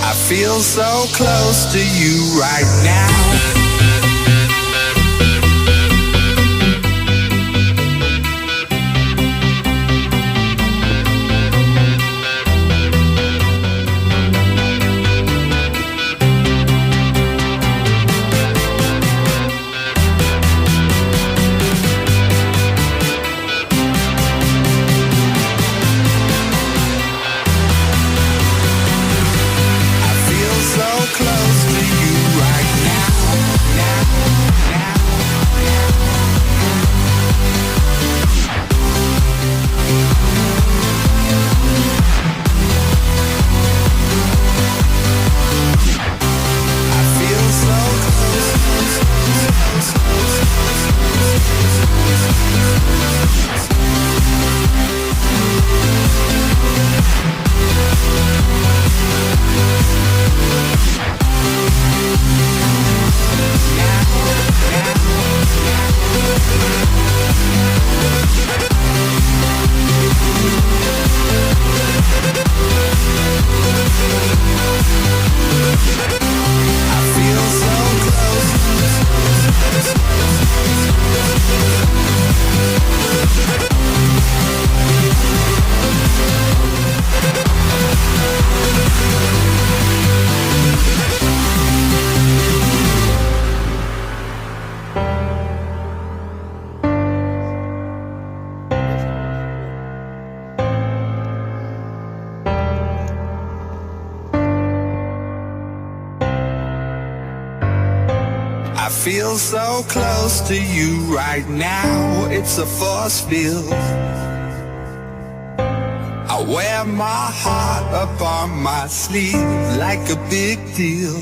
I feel so close to you right now. I feel so close to you right now, it's a force field. I wear my heart up on my sleeve like a big deal.